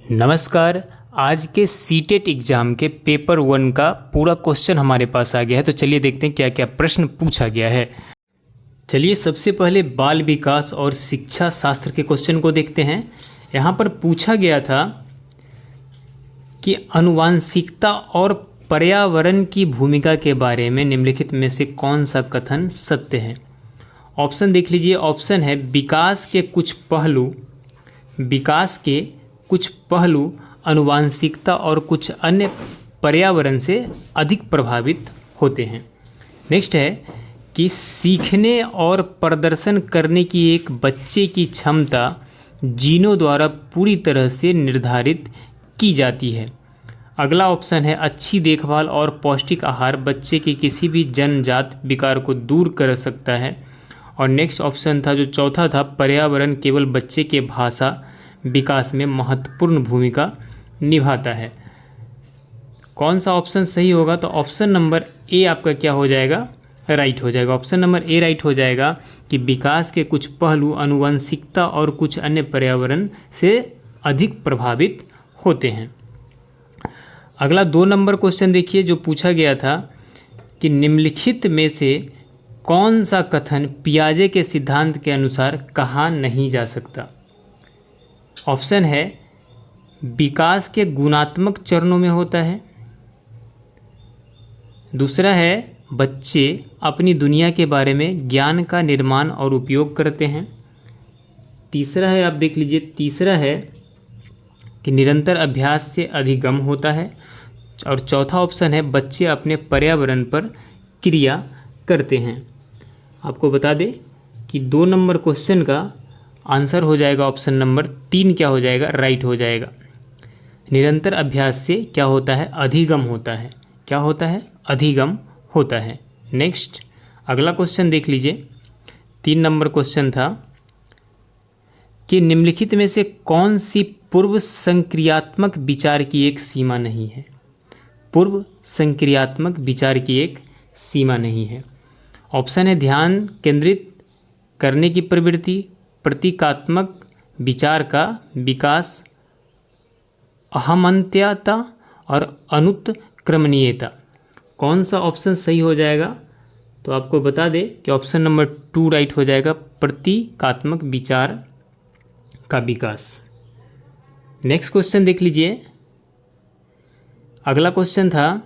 नमस्कार। आज के सीटेट एग्ज़ाम के पेपर 1 का पूरा क्वेश्चन हमारे पास आ गया है। तो चलिए देखते हैं क्या क्या प्रश्न पूछा गया है। चलिए सबसे पहले बाल विकास और शिक्षा शास्त्र के क्वेश्चन को देखते हैं। यहाँ पर पूछा गया था कि आनुवांशिकता और पर्यावरण की भूमिका के बारे में निम्नलिखित में से कौन सा कथन सत्य है। ऑप्शन देख लीजिए। ऑप्शन है विकास के कुछ पहलू आनुवांशिकता और कुछ अन्य पर्यावरण से अधिक प्रभावित होते हैं। नेक्स्ट है कि सीखने और प्रदर्शन करने की एक बच्चे की क्षमता जीनों द्वारा पूरी तरह से निर्धारित की जाती है। अगला ऑप्शन है अच्छी देखभाल और पौष्टिक आहार बच्चे के किसी भी जन्मजात विकार को दूर कर सकता है। और नेक्स्ट ऑप्शन था जो चौथा था, पर्यावरण केवल बच्चे के भाषा विकास में महत्वपूर्ण भूमिका निभाता है। कौन सा ऑप्शन सही होगा? तो ऑप्शन नंबर ए आपका क्या हो जाएगा? राइट हो जाएगा। ऑप्शन नंबर ए राइट हो जाएगा कि विकास के कुछ पहलू आनुवंशिकता और कुछ अन्य पर्यावरण से अधिक प्रभावित होते हैं। अगला 2 नंबर क्वेश्चन देखिए जो पूछा गया था कि निम्नलिखित में से कौन सा कथन पियाजे के सिद्धांत के अनुसार कहा नहीं जा सकता। ऑप्शन है विकास के गुणात्मक चरणों में होता है। दूसरा है बच्चे अपनी दुनिया के बारे में ज्ञान का निर्माण और उपयोग करते हैं। तीसरा है, आप देख लीजिए, तीसरा है कि निरंतर अभ्यास से अधिगम होता है। और चौथा ऑप्शन है बच्चे अपने पर्यावरण पर क्रिया करते हैं। आपको बता दें कि 2 नंबर क्वेश्चन का आंसर हो जाएगा ऑप्शन नंबर 3 क्या हो जाएगा? राइट हो जाएगा। निरंतर अभ्यास से क्या होता है? अधिगम होता है। क्या होता है? अधिगम होता है। नेक्स्ट अगला क्वेश्चन देख लीजिए। 3 नंबर क्वेश्चन था कि निम्नलिखित में से कौन सी पूर्व संक्रियात्मक विचार की एक सीमा नहीं है। पूर्व संक्रियात्मक विचार की एक सीमा नहीं है। ऑप्शन है ध्यान केंद्रित करने की प्रवृत्ति, प्रतीकात्मक विचार का विकास, अहमन्त्यता और अनुत्क्रमणीयता। कौन सा ऑप्शन सही हो जाएगा? तो आपको बता दें कि ऑप्शन नंबर 2 राइट हो जाएगा, प्रतीकात्मक विचार का विकास। नेक्स्ट क्वेश्चन देख लीजिए। अगला क्वेश्चन था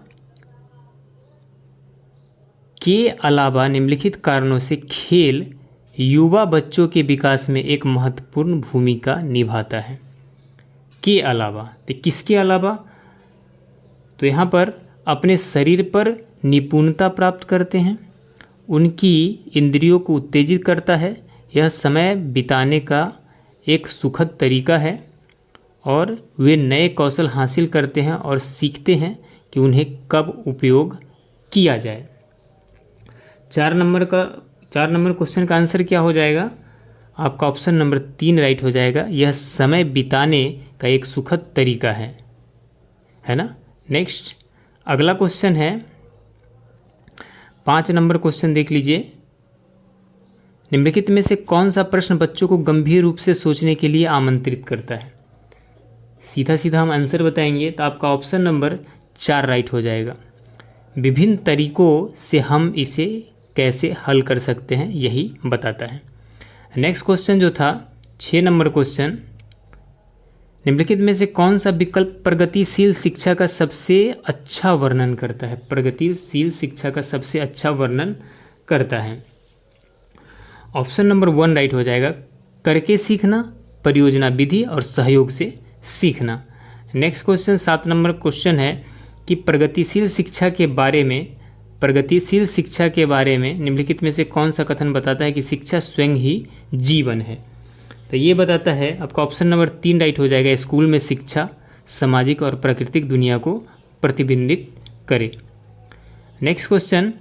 के अलावा निम्नलिखित कारणों से खेल युवा बच्चों के विकास में एक महत्वपूर्ण भूमिका निभाता है। के अलावा, तो किसके अलावा? तो यहाँ पर अपने शरीर पर निपुणता प्राप्त करते हैं, उनकी इंद्रियों को उत्तेजित करता है, यह समय बिताने का एक सुखद तरीका है और वे नए कौशल हासिल करते हैं और सीखते हैं कि उन्हें कब उपयोग किया जाए। 4 नंबर क्वेश्चन का आंसर क्या हो जाएगा? आपका ऑप्शन नंबर 3 राइट हो जाएगा। यह समय बिताने का एक सुखद तरीका है ना। नेक्स्ट अगला क्वेश्चन है 5 नंबर क्वेश्चन देख लीजिए। निम्नलिखित में से कौन सा प्रश्न बच्चों को गंभीर रूप से सोचने के लिए आमंत्रित करता है। सीधा सीधा हम आंसर बताएंगे तो आपका ऑप्शन नंबर 4 राइट हो जाएगा। विभिन्न तरीकों से हम इसे कैसे हल कर सकते हैं यही बताता है। नेक्स्ट क्वेश्चन जो था 6 नंबर क्वेश्चन, निम्नलिखित में से कौन सा विकल्प प्रगतिशील शिक्षा का सबसे अच्छा वर्णन करता है। प्रगतिशील शिक्षा का सबसे अच्छा वर्णन करता है। ऑप्शन नंबर 1 राइट हो जाएगा, करके सीखना, परियोजना विधि और सहयोग से सीखना। नेक्स्ट क्वेश्चन 7 नंबर क्वेश्चन है कि प्रगतिशील शिक्षा के बारे में निम्नलिखित में से कौन सा कथन बताता है कि शिक्षा स्वयं ही जीवन है। तो ये बताता है आपका ऑप्शन नंबर 3 राइट हो जाएगा, स्कूल में शिक्षा सामाजिक और प्राकृतिक दुनिया को प्रतिबिंबित करे। नेक्स्ट क्वेश्चन,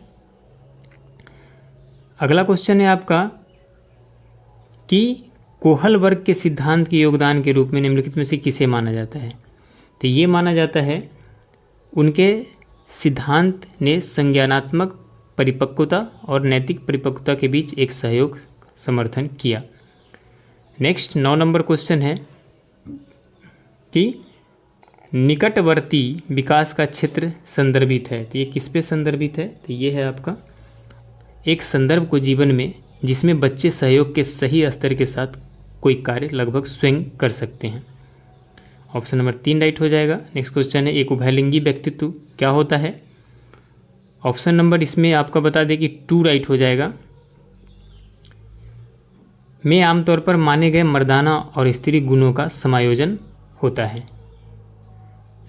अगला क्वेश्चन है आपका कि कोहल वर्ग के सिद्धांत के योगदान के रूप में निम्नलिखित में से किसे माना जाता है। तो ये माना जाता है उनके सिद्धांत ने संज्ञानात्मक परिपक्वता और नैतिक परिपक्वता के बीच एक सहयोग समर्थन किया। नेक्स्ट 9 नंबर क्वेश्चन है कि निकटवर्ती विकास का क्षेत्र संदर्भित है। तो ये किस पे संदर्भित है? तो ये है आपका एक संदर्भ को जीवन में जिसमें बच्चे सहयोग के सही स्तर के साथ कोई कार्य लगभग स्वयं कर सकते हैं। ऑप्शन नंबर 3 राइट हो जाएगा। नेक्स्ट क्वेश्चन है एक उभयलिंगी व्यक्तित्व क्या होता है? ऑप्शन नंबर इसमें आपका बता दें कि 2 राइट हो जाएगा। में आमतौर पर माने गए मर्दाना और स्त्री गुणों का समायोजन होता है।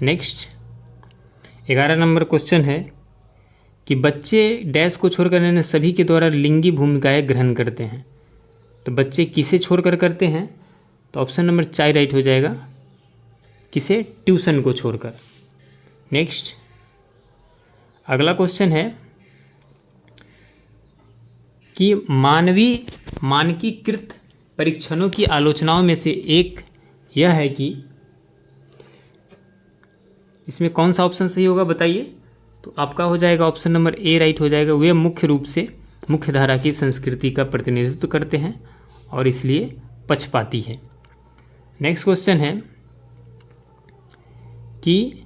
नेक्स्ट 11 नंबर क्वेश्चन है कि बच्चे डैश को छोड़कर अन्य सभी के द्वारा लिंगी भूमिकाएं ग्रहण करते हैं। तो बच्चे किसे छोड़कर करते हैं? तो ऑप्शन नंबर 4 राइट हो जाएगा। किसे? ट्यूशन को छोड़कर। नेक्स्ट अगला क्वेश्चन है कि मानकीकृत परीक्षणों की आलोचनाओं में से एक यह है कि इसमें कौन सा ऑप्शन सही होगा बताइए? तो आपका हो जाएगा ऑप्शन नंबर ए राइट हो जाएगा। वे मुख्य रूप से मुख्य धारा की संस्कृति का प्रतिनिधित्व करते हैं और इसलिए पक्षपाती है। नेक्स्ट क्वेश्चन है कि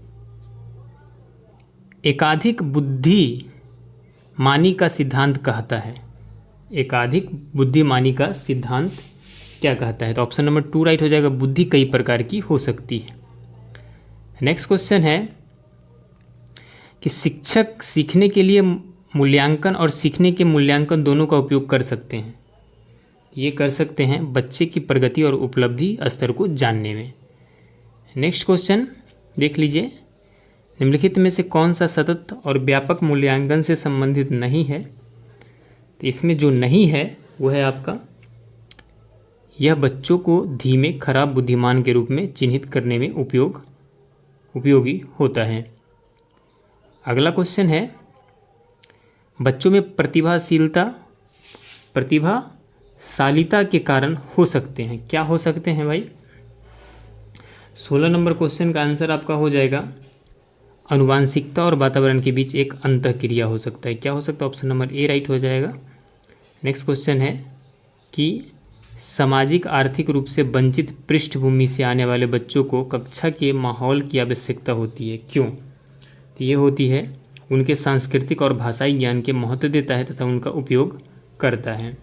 एकाधिक बुद्धिमानी का सिद्धांत कहता है। एकाधिक बुद्धिमानी का सिद्धांत क्या कहता है? तो ऑप्शन नंबर 2 राइट हो जाएगा। बुद्धि कई प्रकार की हो सकती है। नेक्स्ट क्वेश्चन है कि शिक्षक सीखने के लिए मूल्यांकन और सीखने के मूल्यांकन दोनों का उपयोग कर सकते हैं। ये कर सकते हैं बच्चे की प्रगति और उपलब्धि स्तर को जानने में। नेक्स्ट क्वेश्चन देख लीजिए। निम्नलिखित में से कौन सा सतत और व्यापक मूल्यांकन से संबंधित नहीं है? तो इसमें जो नहीं है वो है आपका यह बच्चों को धीमे खराब बुद्धिमान के रूप में चिन्हित करने में उपयोगी होता है। अगला क्वेश्चन है बच्चों में प्रतिभाशालिता के कारण हो सकते हैं। क्या हो सकते हैं भाई? 16 नंबर क्वेश्चन का आंसर आपका हो जाएगा आनुवांशिकता और वातावरण के बीच एक अंतःक्रिया हो सकता है। क्या हो सकता है? ऑप्शन नंबर ए राइट हो जाएगा। नेक्स्ट क्वेश्चन है कि सामाजिक आर्थिक रूप से वंचित पृष्ठभूमि से आने वाले बच्चों को कक्षा के माहौल की आवश्यकता होती है। क्यों? तो ये होती है उनके सांस्कृतिक और भाषाई ज्ञान के महत्व देता है तथा उनका उपयोग करता है।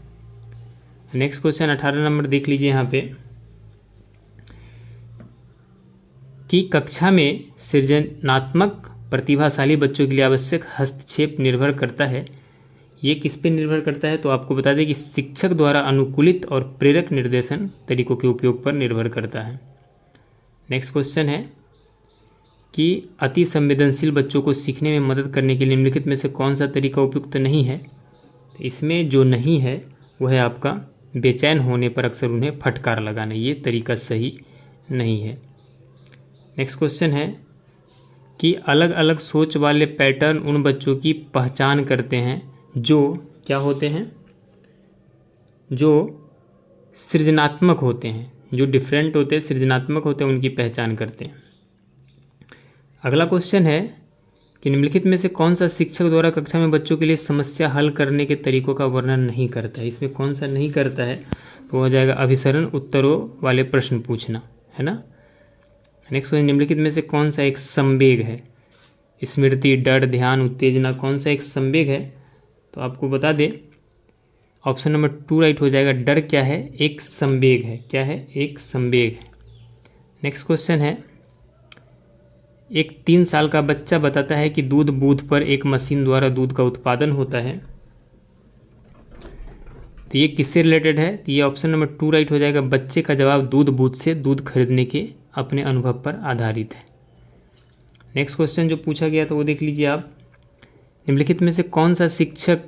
नेक्स्ट क्वेश्चन 18 नंबर देख लीजिए यहाँ पे कि कक्षा में सृजनात्मक प्रतिभाशाली बच्चों के लिए आवश्यक हस्तक्षेप निर्भर करता है। ये किस पे निर्भर करता है? तो आपको बता दें कि शिक्षक द्वारा अनुकूलित और प्रेरक निर्देशन तरीकों के उपयोग पर निर्भर करता है। नेक्स्ट क्वेश्चन है कि अति संवेदनशील बच्चों को सीखने में मदद करने के लिए निम्नलिखित में से कौन सा तरीका उपयुक्त नहीं है? तो इसमें जो नहीं है वह है आपका बेचैन होने पर अक्सर उन्हें फटकार लगाना। ये तरीका सही नहीं है। नेक्स्ट क्वेश्चन है कि अलग अलग सोच वाले पैटर्न उन बच्चों की पहचान करते हैं जो क्या होते हैं? जो सृजनात्मक होते हैं, जो डिफरेंट होते हैं, सृजनात्मक होते हैं, उनकी पहचान करते हैं। अगला क्वेश्चन है कि निम्नलिखित में से कौन सा शिक्षक द्वारा कक्षा में बच्चों के लिए समस्या हल करने के तरीकों का वर्णन नहीं करता है? इसमें कौन सा नहीं करता है? तो हो जाएगा अभिसरण उत्तरों वाले प्रश्न पूछना, है ना। नेक्स्ट क्वेश्चन निम्नलिखित में से कौन सा एक संवेग है? स्मृति, डर, ध्यान, उत्तेजना, कौन सा एक संवेग है? तो आपको बता दें ऑप्शन नंबर 2 राइट हो जाएगा। डर क्या है? एक संवेग है। क्या है? एक संवेग है। नेक्स्ट क्वेश्चन है एक 3 साल का बच्चा बताता है कि दूध बूथ पर एक मशीन द्वारा दूध का उत्पादन होता है। तो ये किससे रिलेटेड है? तो ये ऑप्शन नंबर 2 राइट हो जाएगा। बच्चे का जवाब दूध बूथ से दूध खरीदने के अपने अनुभव पर आधारित है। नेक्स्ट क्वेश्चन जो पूछा गया तो वो देख लीजिए आप। निम्नलिखित में से कौन सा शिक्षक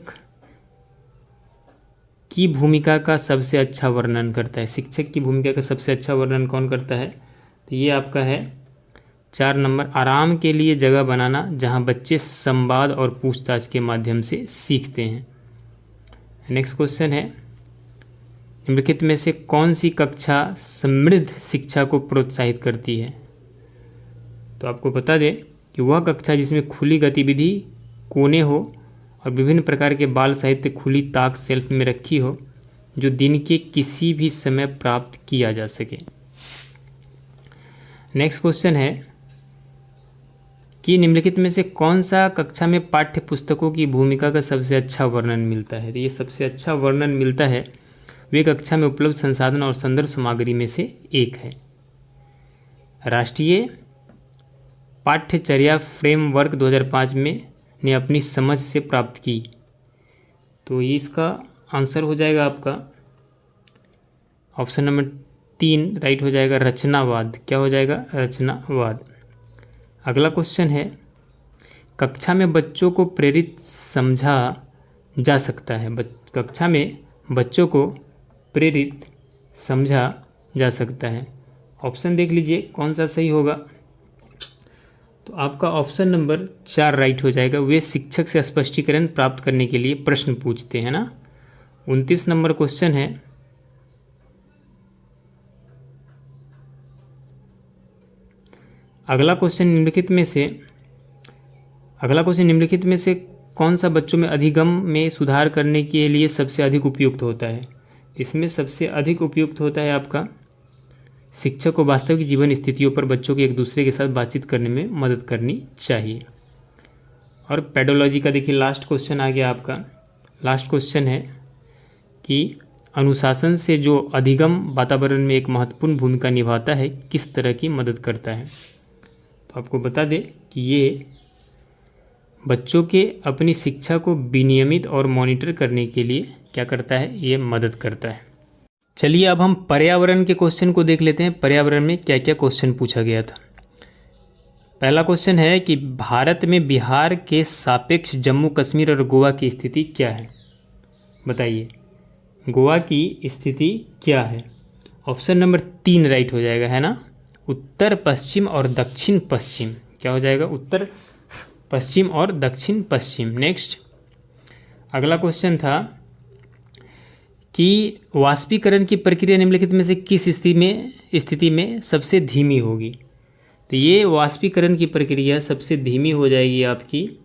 की भूमिका का सबसे अच्छा वर्णन करता है? शिक्षक की भूमिका का सबसे अच्छा वर्णन कौन करता है? तो ये आपका है 4 नंबर, आराम के लिए जगह बनाना जहां बच्चे संवाद और पूछताछ के माध्यम से सीखते हैं। नेक्स्ट क्वेश्चन है निम्नलिखित में से कौन सी कक्षा समृद्ध शिक्षा को प्रोत्साहित करती है? तो आपको बता दें कि वह कक्षा जिसमें खुली गतिविधि, कोने हो और विभिन्न प्रकार के बाल साहित्य खुली ताक शेल्फ में रखी हो, जो दिन के किसी भी समय प्राप्त किया जा सके। नेक्स्ट क्वेश्चन है कि निम्नलिखित में से कौन सा कक्षा में पाठ्य पुस्तकों की भूमिका का सबसे अच्छा वर्णन मिलता है। तो ये सबसे अच्छा वर्णन मिलता है वे कक्षा में उपलब्ध संसाधन और संदर्भ सामग्री में से एक है। राष्ट्रीय पाठ्यचर्या फ्रेमवर्क 2005 में ने अपनी समझ से प्राप्त की। तो ये इसका आंसर हो जाएगा आपका ऑप्शन नंबर 3 राइट हो जाएगा, रचनावाद। क्या हो जाएगा? रचनावाद। अगला क्वेश्चन है, कक्षा में बच्चों को प्रेरित समझा जा सकता है। कक्षा में बच्चों को प्रेरित समझा जा सकता है। ऑप्शन देख लीजिए कौन सा सही होगा। तो आपका ऑप्शन नंबर 4 राइट हो जाएगा। वे शिक्षक से स्पष्टीकरण प्राप्त करने के लिए प्रश्न पूछते हैं ना। 29 नंबर क्वेश्चन है, अगला क्वेश्चन निम्नलिखित में से कौन सा बच्चों में अधिगम में सुधार करने के लिए सबसे अधिक उपयुक्त होता है। इसमें सबसे अधिक उपयुक्त होता है आपका शिक्षक को वास्तविक जीवन स्थितियों पर बच्चों के एक दूसरे के साथ बातचीत करने में मदद करनी चाहिए। और पेडोलॉजी का देखिए लास्ट क्वेश्चन आ गया आपका। लास्ट क्वेश्चन है कि अनुशासन से जो अधिगम वातावरण में एक महत्वपूर्ण भूमिका निभाता है किस तरह की मदद करता है। तो आपको बता दें कि ये बच्चों के अपनी शिक्षा को विनियमित और मॉनिटर करने के लिए क्या करता है, ये मदद करता है। चलिए अब हम पर्यावरण के क्वेश्चन को देख लेते हैं। पर्यावरण में क्या क्या क्वेश्चन पूछा गया था। पहला क्वेश्चन है कि भारत में बिहार के सापेक्ष जम्मू कश्मीर और गोवा की स्थिति क्या है। बताइए गोवा की स्थिति क्या है। ऑप्शन नंबर 3 राइट हो जाएगा, है ना। उत्तर पश्चिम और दक्षिण पश्चिम। क्या हो जाएगा? उत्तर पश्चिम और दक्षिण पश्चिम। नेक्स्ट अगला क्वेश्चन था कि वाष्पीकरण की प्रक्रिया निम्नलिखित में से किस स्थिति में सबसे धीमी होगी। तो ये वाष्पीकरण की प्रक्रिया सबसे धीमी हो जाएगी आपकी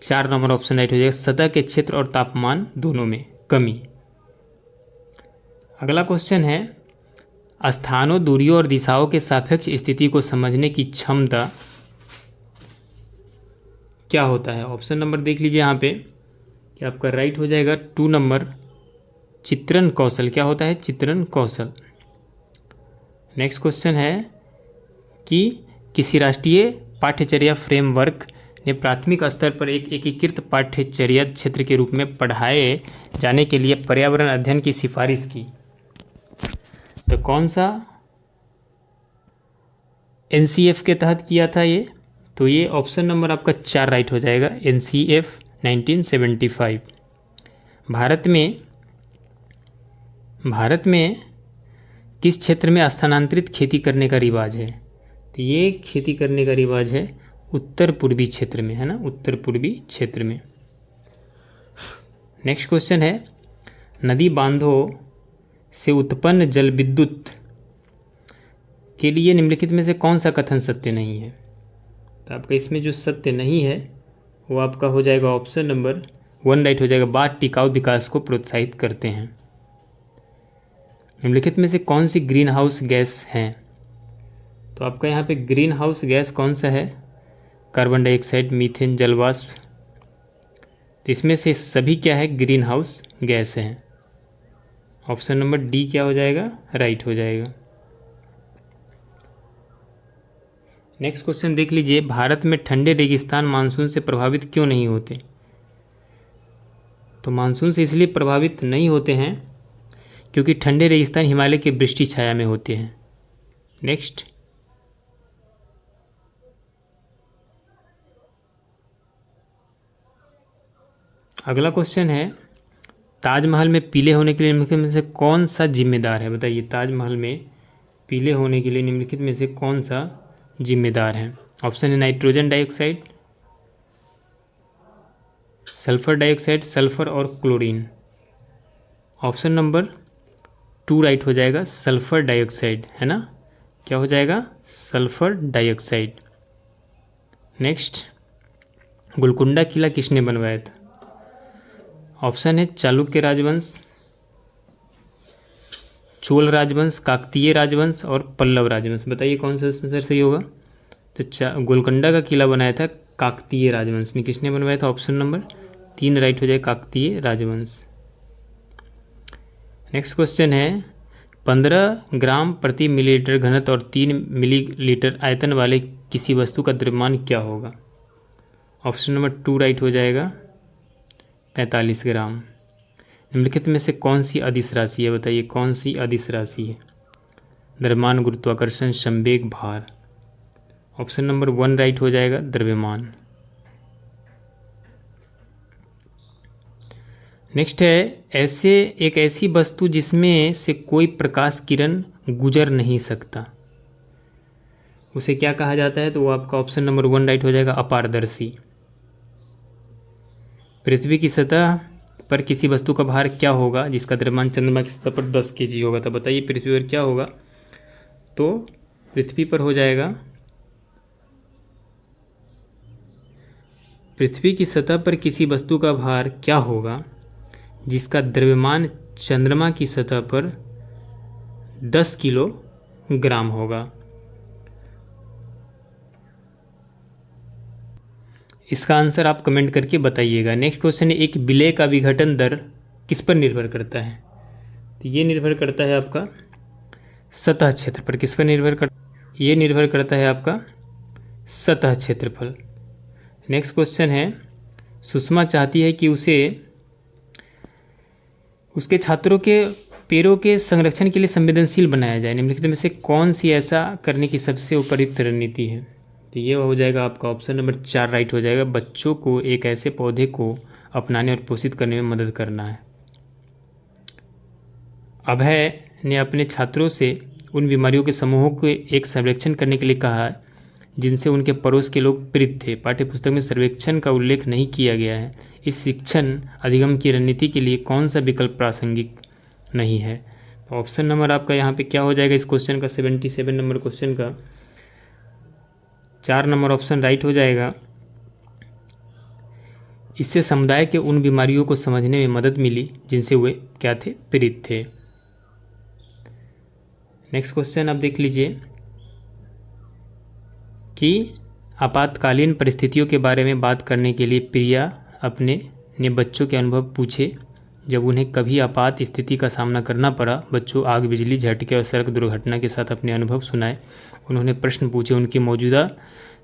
4 नंबर ऑप्शन राइट हो जाएगा, सतह के क्षेत्र और तापमान दोनों में कमी। अगला क्वेश्चन है, स्थानों, दूरियों और दिशाओं के सापेक्ष स्थिति को समझने की क्षमता क्या होता है। ऑप्शन नंबर देख लीजिए यहाँ पे कि आपका राइट हो जाएगा 2 नंबर, चित्रण कौशल। क्या होता है? चित्रण कौशल। नेक्स्ट क्वेश्चन है कि किसी राष्ट्रीय पाठ्यचर्या फ्रेमवर्क ने प्राथमिक स्तर पर एक एकीकृत पाठ्यचर्या क्षेत्र के रूप में पढ़ाए जाने के लिए पर्यावरण अध्ययन की सिफारिश की। तो कौन सा NCF के तहत किया था ये। तो ये ऑप्शन नंबर आपका 4 राइट हो जाएगा, NCF 1975। भारत में किस क्षेत्र में स्थानांतरित खेती करने का रिवाज है। तो ये खेती करने का रिवाज है उत्तर पूर्वी क्षेत्र में, है ना, उत्तर पूर्वी क्षेत्र में। नेक्स्ट क्वेश्चन है, नदी बांधों से उत्पन्न जल विद्युत के लिए निम्नलिखित में से कौन सा कथन सत्य नहीं है। तो आपका इसमें जो सत्य नहीं है वो आपका हो जाएगा ऑप्शन नंबर 1 राइट हो जाएगा, बाढ़ टिकाऊ विकास को प्रोत्साहित करते हैं। निम्नलिखित में से कौन सी ग्रीन हाउस गैस हैं। तो आपका यहाँ पे ग्रीन हाउस गैस कौन सा है, कार्बन डाइऑक्साइड, मीथेन, जलवाष्प। तो इसमें से सभी क्या है, ग्रीन हाउस गैस हैं। ऑप्शन नंबर डी क्या हो जाएगा, राइट हो जाएगा। नेक्स्ट क्वेश्चन देख लीजिए, भारत में ठंडे रेगिस्तान मानसून से प्रभावित क्यों नहीं होते। तो मानसून से इसलिए प्रभावित नहीं होते हैं क्योंकि ठंडे रेगिस्तान हिमालय की वृष्टि छाया में होते हैं। नेक्स्ट अगला क्वेश्चन है, ताजमहल में पीले होने के लिए निम्नलिखित में से कौन सा जिम्मेदार है। बताइए ताजमहल में पीले होने के लिए निम्नलिखित में से कौन सा जिम्मेदार है। ऑप्शन है nitrogen dioxide, sulphur dioxide, sulphur और क्लोरीन। ऑप्शन नंबर 2 राइट हो जाएगा, सल्फर डाइऑक्साइड, है ना। क्या हो जाएगा, सल्फर डाइऑक्साइड। नेक्स्ट गोलकुंडा किला किसने बनवाया था। ऑप्शन है चालुक्य राजवंश, चोल राजवंश, काकतीय राजवंश और पल्लव राजवंश। बताइए कौन सा आंसर सही होगा। तो गोलकुंडा का किला बनाया था काकतीय राजवंश ने किसने बनवाया था? ऑप्शन नंबर 3 राइट हो जाए, काकतीय राजवंश। नेक्स्ट क्वेश्चन है 15 ग्राम प्रति मिलीलीटर घनत्व और 3 मिलीलीटर आयतन वाले किसी वस्तु का द्रव्यमान क्या होगा? ऑप्शन नंबर 2 राइट हो जाएगा, 45 ग्राम। निम्नलिखित में से कौन सी अदिश राशि है? बताइए कौन सी अदिश राशि है? द्रव्यमान, गुरुत्वाकर्षण, संवेग, भार। ऑप्शन नंबर 1 राइट हो जाएगा, द्रव्यमान। नेक्स्ट है एक ऐसी वस्तु जिसमें से कोई प्रकाश किरण गुजर नहीं सकता, उसे क्या कहा जाता है? तो वो आपका ऑप्शन नंबर 1 राइट हो जाएगा, अपारदर्शी। पृथ्वी की सतह पर किसी वस्तु का भार क्या होगा जिसका द्रव्यमान चंद्रमा की सतह पर 10 kg होगा? तो बताइए पृथ्वी पर क्या होगा? तो पृथ्वी पर हो जाएगा, पृथ्वी की सतह पर किसी वस्तु का भार क्या होगा जिसका द्रव्यमान चंद्रमा की सतह पर 10 किलोग्राम होगा? इसका आंसर आप कमेंट करके बताइएगा। नेक्स्ट क्वेश्चन है एक विलेय का विघटन दर किस पर निर्भर करता है? तो ये निर्भर करता है आपका सतह क्षेत्र पर। किस पर निर्भर कर? ये निर्भर करता है आपका सतह क्षेत्रफल। नेक्स्ट क्वेश्चन है सुषमा चाहती है कि उसके छात्रों के पैरों के संरक्षण के लिए संवेदनशील बनाया जाए। निम्नलिखित में से कौन सी ऐसा करने की सबसे उपयुक्त रणनीति है? तो ये हो जाएगा आपका ऑप्शन नंबर 4 राइट हो जाएगा, बच्चों को एक ऐसे पौधे को अपनाने और पोषित करने में मदद करना है। अभय ने अपने छात्रों से उन बीमारियों के समूहों को एक सर्वेक्षण करने के लिए कहा जिनसे उनके पड़ोस के लोग पीड़ित थे। पाठ्यपुस्तक में सर्वेक्षण का उल्लेख नहीं किया गया है। इस शिक्षण अधिगम की रणनीति के लिए कौन सा विकल्प प्रासंगिक नहीं है? तो ऑप्शन नंबर आपका यहाँ पे क्या हो जाएगा इस क्वेश्चन का? 77 नंबर क्वेश्चन का 4 नंबर ऑप्शन राइट हो जाएगा। इससे समुदाय के उन बीमारियों को समझने में मदद मिली जिनसे वे क्या थे? पीड़ित थे। नेक्स्ट क्वेश्चन आप देख लीजिए कि आपातकालीन परिस्थितियों के बारे में बात करने के लिए प्रिया ने बच्चों के अनुभव पूछे जब उन्हें कभी आपात स्थिति का सामना करना पड़ा। बच्चों आग, बिजली, झटके और सड़क दुर्घटना के साथ अपने अनुभव सुनाए। उन्होंने प्रश्न पूछे, उनकी मौजूदा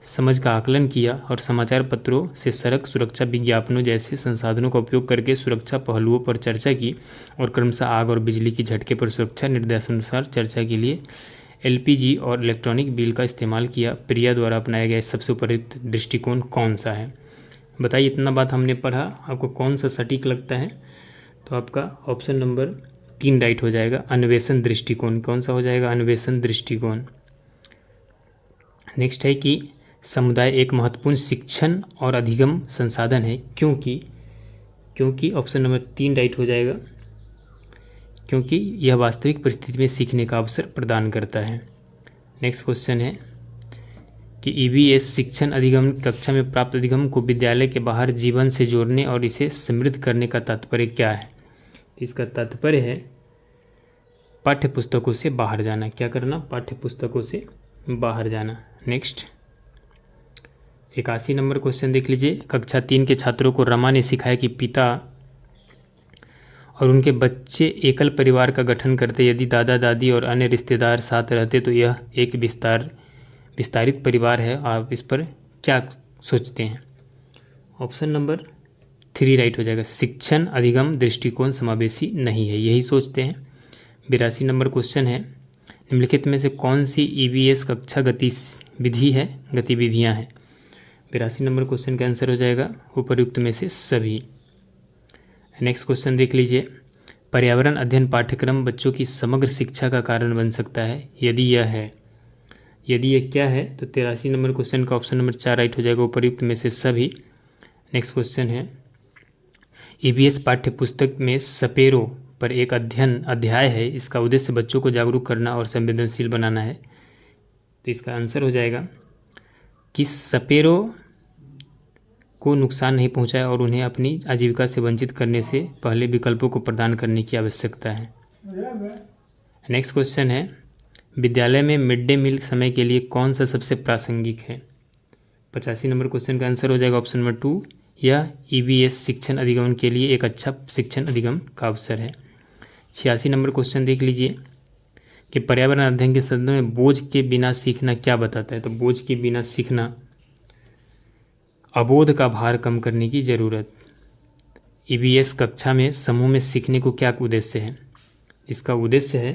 समझ का आकलन किया और समाचार पत्रों से सड़क सुरक्षा विज्ञापनों जैसे संसाधनों का उपयोग करके सुरक्षा पहलुओं पर चर्चा की और क्रमशः आग और बिजली की झटके पर सुरक्षा निर्देशानुसार चर्चा के लिए LPG और इलेक्ट्रॉनिक बिल का इस्तेमाल किया। प्रिया द्वारा अपनाया गया सबसे उपयुक्त दृष्टिकोण कौन सा है? बताइए, इतना बात हमने पढ़ा, आपको कौन सा सटीक लगता है? तो आपका ऑप्शन नंबर 3 राइट हो जाएगा, अन्वेषण दृष्टिकोण। कौन सा हो जाएगा? अन्वेषण दृष्टिकोण। नेक्स्ट है कि समुदाय एक महत्वपूर्ण शिक्षण और अधिगम संसाधन है क्योंकि ऑप्शन नंबर 3 राइट हो जाएगा, क्योंकि यह वास्तविक परिस्थिति में सीखने का अवसर प्रदान करता है। नेक्स्ट क्वेश्चन है कि EVS शिक्षण अधिगम कक्षा में प्राप्त अधिगम को विद्यालय के बाहर जीवन से जोड़ने और इसे समृद्ध करने का तात्पर्य क्या है? इसका तात्पर्य है पाठ्यपुस्तकों से बाहर जाना। क्या करना? पाठ्यपुस्तकों से बाहर जाना। नेक्स्ट 81 नंबर क्वेश्चन देख लीजिए। कक्षा 3 के छात्रों को रमा ने सिखाया कि पिता और उनके बच्चे एकल परिवार का गठन करते। यदि दादा दादी और अन्य रिश्तेदार साथ रहते तो यह एक विस्तारित परिवार है। आप इस पर क्या सोचते हैं? ऑप्शन नंबर 3 राइट हो जाएगा, शिक्षण अधिगम दृष्टिकोण समावेशी नहीं है, यही सोचते हैं। 82 नंबर क्वेश्चन है निम्नलिखित में से कौन सी EVS कक्षा गतिविधियाँ हैं? 82 नंबर क्वेश्चन का आंसर हो जाएगा उपर्युक्त में से सभी। नेक्स्ट क्वेश्चन देख लीजिए। पर्यावरण अध्ययन पाठ्यक्रम बच्चों की समग्र शिक्षा का कारण बन सकता है। यदि यह क्या है? तो 83 नंबर क्वेश्चन का ऑप्शन नंबर 4 राइट हो जाएगा, उपर्युक्त में से सभी। नेक्स्ट क्वेश्चन है EVS पाठ्यपुस्तक में सपेरों पर एक अध्याय है। इसका उद्देश्य बच्चों को जागरूक करना और संवेदनशील बनाना है। तो इसका आंसर हो जाएगा कि सपेरों को नुकसान नहीं पहुंचाए और उन्हें अपनी आजीविका से वंचित करने से पहले विकल्पों को प्रदान करने की आवश्यकता है। नेक्स्ट क्वेश्चन है विद्यालय में मिड डे मील समय के लिए कौन सा सबसे प्रासंगिक है? 85 नंबर क्वेश्चन का आंसर हो जाएगा ऑप्शन नंबर 2, यह EVS शिक्षण अधिगमन के लिए एक अच्छा शिक्षण अधिगम का अवसर है। 86 नंबर क्वेश्चन देख लीजिए कि पर्यावरण अध्ययन के शब्दों में बोझ के बिना सीखना क्या बताता है। तो बोझ के बिना सीखना, अबोध का भार कम करने की ज़रूरत। EVS कक्षा में समूह में सीखने को क्या उद्देश्य है? इसका उद्देश्य है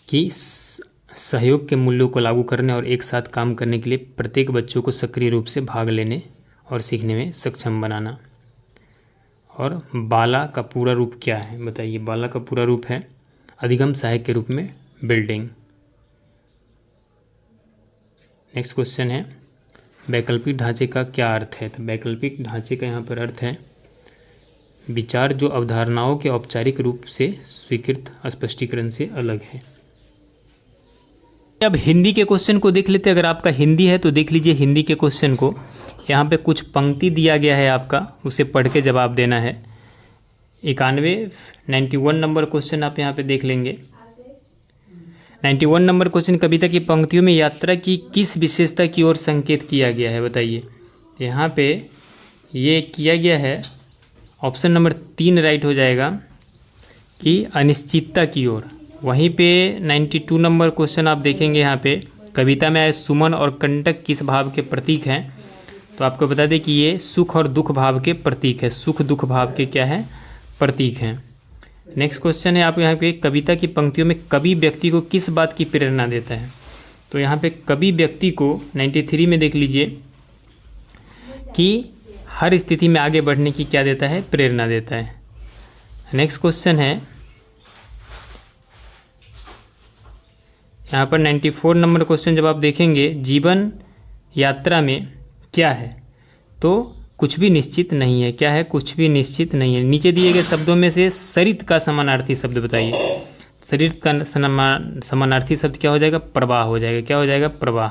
कि सहयोग के मूल्यों को लागू करने और एक साथ काम करने के लिए प्रत्येक बच्चों को सक्रिय रूप से भाग लेने और सीखने में सक्षम बनाना। और बाला का पूरा रूप क्या है बताइए? बाला का पूरा रूप है अधिगम सहायक के रूप में बिल्डिंग। नेक्स्ट क्वेश्चन है वैकल्पिक ढांचे का क्या अर्थ है? तो वैकल्पिक ढांचे का यहाँ पर अर्थ है विचार जो अवधारणाओं के औपचारिक रूप से स्वीकृत स्पष्टीकरण से अलग है। अब हिंदी के क्वेश्चन को देख लेते हैं। अगर आपका हिंदी है तो देख लीजिए हिंदी के क्वेश्चन को। यहाँ पे कुछ पंक्ति दिया गया है आपका, उसे पढ़ के जवाब देना है। 91 नंबर क्वेश्चन आप यहाँ पे देख लेंगे। 91 नंबर क्वेश्चन, कविता की पंक्तियों में यात्रा की किस विशेषता की ओर संकेत किया गया है बताइए? यहाँ पे ये किया गया है, ऑप्शन नंबर 3 राइट हो जाएगा कि अनिश्चितता की ओर। वहीं पे 92 नंबर क्वेश्चन आप देखेंगे, यहाँ पे कविता में आए सुमन और कंटक किस भाव के प्रतीक हैं? तो आपको बता दें कि ये सुख और दुख भाव के प्रतीक है। सुख दुख भाव के क्या है? प्रतीक हैं। नेक्स्ट क्वेश्चन है आप यहाँ पे कविता की पंक्तियों में कवि व्यक्ति को किस बात की प्रेरणा देता है? तो यहाँ पे कवि व्यक्ति को 93 में देख लीजिए कि हर स्थिति में आगे बढ़ने की क्या देता है? प्रेरणा देता है। नेक्स्ट क्वेश्चन है यहाँ पर 94 नंबर क्वेश्चन, जब आप देखेंगे जीवन यात्रा में क्या है? तो कुछ भी निश्चित नहीं है। क्या है? कुछ भी निश्चित नहीं है। नीचे दिए गए शब्दों में से सरित का समानार्थी शब्द बताइए। सरित का समानार्थी शब्द क्या हो जाएगा? प्रवाह हो जाएगा। क्या हो जाएगा? प्रवाह।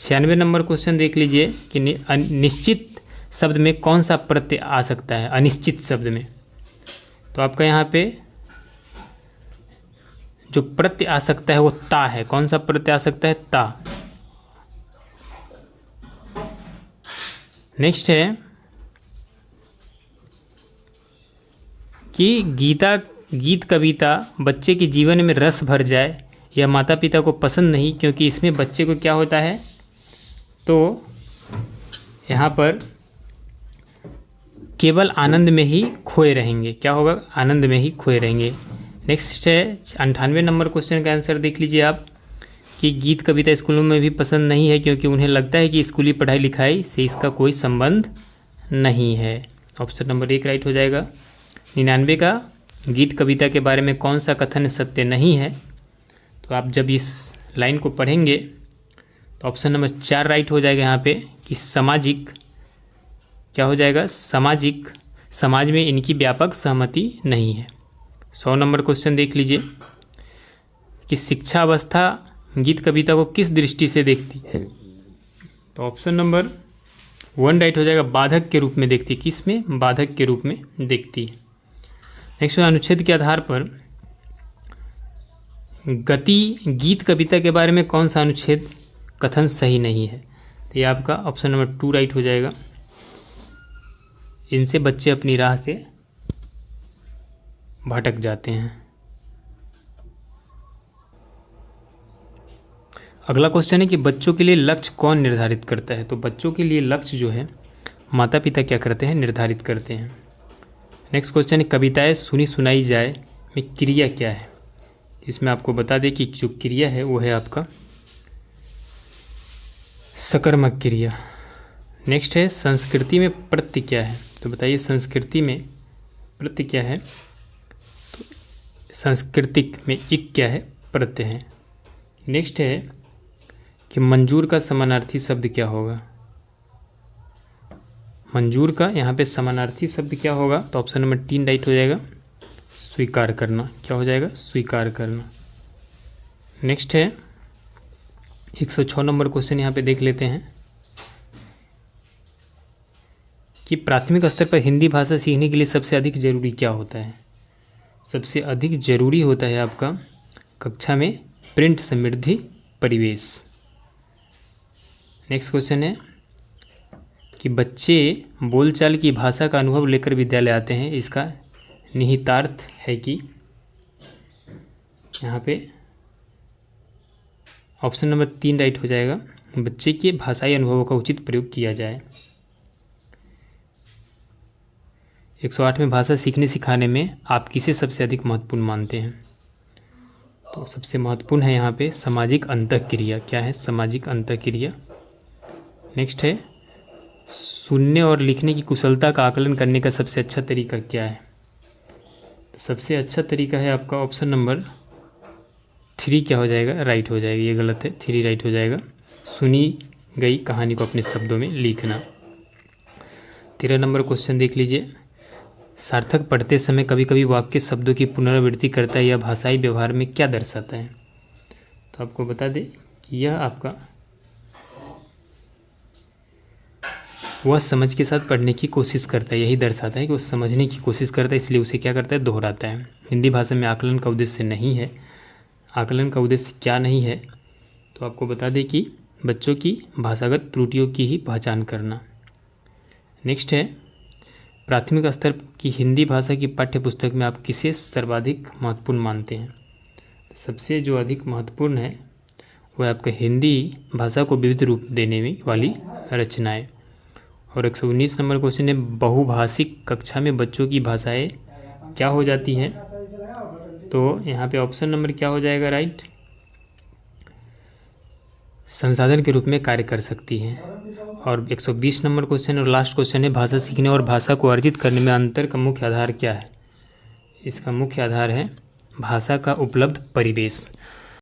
96 नंबर क्वेश्चन देख लीजिए कि निश्चित शब्द में कौन सा प्रत्यय आ सकता है अनिश्चित शब्द में? तो आपका यहाँ पे जो प्रत्यय आ सकता है वो ता है। कौन सा प्रत्यय आ सकता है? ता। नेक्स्ट है कि गीत कविता बच्चे के जीवन में रस भर जाए, यह माता पिता को पसंद नहीं, क्योंकि इसमें बच्चे को क्या होता है? तो यहाँ पर केवल आनंद में ही खोए रहेंगे। क्या होगा? आनंद में ही खोए रहेंगे। नेक्स्ट है 98 नंबर क्वेश्चन का आंसर देख लीजिए आप कि गीत कविता स्कूलों में भी पसंद नहीं है, क्योंकि उन्हें लगता है कि स्कूली पढ़ाई लिखाई से इसका कोई संबंध नहीं है। ऑप्शन नंबर 1 राइट हो जाएगा। 99 का गीत कविता के बारे में कौन सा कथन सत्य नहीं है? तो आप जब इस लाइन को पढ़ेंगे तो ऑप्शन नंबर 4 राइट हो जाएगा यहाँ पे कि सामाजिक क्या हो जाएगा? सामाजिक समाज में इनकी व्यापक सहमति नहीं है। 100 नंबर क्वेश्चन देख लीजिए कि शिक्षा अवस्था गीत कविता को किस दृष्टि से देखती है? तो ऑप्शन नंबर 1 राइट हो जाएगा, बाधक के रूप में देखती है। किस में? बाधक के रूप में देखती है। नेक्स्ट, अनुच्छेद के आधार पर गति गीत कविता के बारे में कौन सा अनुच्छेद कथन सही नहीं है? तो ये आपका ऑप्शन नंबर 2 राइट हो जाएगा। इनसे बच्चे अपनी राह से भटक जाते हैं। अगला क्वेश्चन है कि बच्चों के लिए लक्ष्य कौन निर्धारित करता है? तो बच्चों के लिए लक्ष्य जो है माता पिता क्या करते हैं? निर्धारित करते हैं। नेक्स्ट क्वेश्चन है कविताएं सुनी सुनाई जाए में क्रिया क्या है? इसमें आपको बता दें कि जो क्रिया है वो है आपका सकर्मक क्रिया। नेक्स्ट है संस्कृति में प्रत्यय क्या है? तो बताइए संस्कृति में प्रत्यय क्या है? तो सांस्कृतिक में इक क्या है? प्रत्यय है। नेक्स्ट है कि मंजूर का समानार्थी शब्द क्या होगा? मंजूर का यहाँ पे समानार्थी शब्द क्या होगा? तो ऑप्शन नंबर 3 राइट हो जाएगा, स्वीकार करना। क्या हो जाएगा? स्वीकार करना। नेक्स्ट है 106 नंबर क्वेश्चन यहाँ पे देख लेते हैं कि प्राथमिक स्तर पर हिंदी भाषा सीखने के लिए सबसे अधिक जरूरी क्या होता है? सबसे अधिक जरूरी होता है आपका कक्षा में प्रिंट समृद्धि परिवेश। नेक्स्ट क्वेश्चन है कि बच्चे बोलचाल की भाषा का अनुभव लेकर विद्यालय आते हैं। इसका निहितार्थ है कि यहाँ पे ऑप्शन नंबर 3 राइट हो जाएगा। बच्चे के भाषाई अनुभवों का उचित प्रयोग किया जाए। 108 में भाषा सीखने सिखाने में आप किसे सबसे अधिक महत्वपूर्ण मानते हैं? तो सबसे महत्वपूर्ण है यहाँ पे सामाजिक अंतःक्रिया। क्या है? सामाजिक अंतःक्रिया। नेक्स्ट है सुनने और लिखने की कुशलता का आकलन करने का सबसे अच्छा तरीका क्या है? तो सबसे अच्छा तरीका है आपका ऑप्शन नंबर 3 क्या हो जाएगा? राइट हो जाएगा। ये गलत है, 3 राइट हो जाएगा। सुनी गई कहानी को अपने शब्दों में लिखना। 13 नंबर क्वेश्चन देख लीजिए। सार्थक पढ़ते समय कभी कभी वाक्य शब्दों की पुनरावृत्ति करता है, यह भाषाई व्यवहार में क्या दर्शाता है? तो आपको बता दें कि यह आपका वह समझ के साथ पढ़ने की कोशिश करता है, यही दर्शाता है कि वो समझने की कोशिश करता है, इसलिए उसे क्या करता है? दोहराता है। हिंदी भाषा में आकलन का उद्देश्य नहीं है। आकलन का उद्देश्य क्या नहीं है? तो आपको बता दें कि बच्चों की भाषागत त्रुटियों की ही पहचान करना। नेक्स्ट है प्राथमिक स्तर की हिंदी भाषा की पाठ्य पुस्तक में आप किसे सर्वाधिक महत्वपूर्ण मानते हैं? सबसे जो अधिक महत्वपूर्ण है वह आपका हिंदी भाषा को विविध रूप देने में वाली रचनाएं। और 119 नंबर क्वेश्चन है बहुभाषिक कक्षा में बच्चों की भाषाएं क्या हो जाती हैं? तो यहाँ पे ऑप्शन नंबर क्या हो जाएगा? राइट, संसाधन के रूप में कार्य कर सकती हैं। और 120 नंबर क्वेश्चन और लास्ट क्वेश्चन है भाषा सीखने और भाषा को अर्जित करने में अंतर का मुख्य आधार क्या है? इसका मुख्य आधार है भाषा का उपलब्ध परिवेश।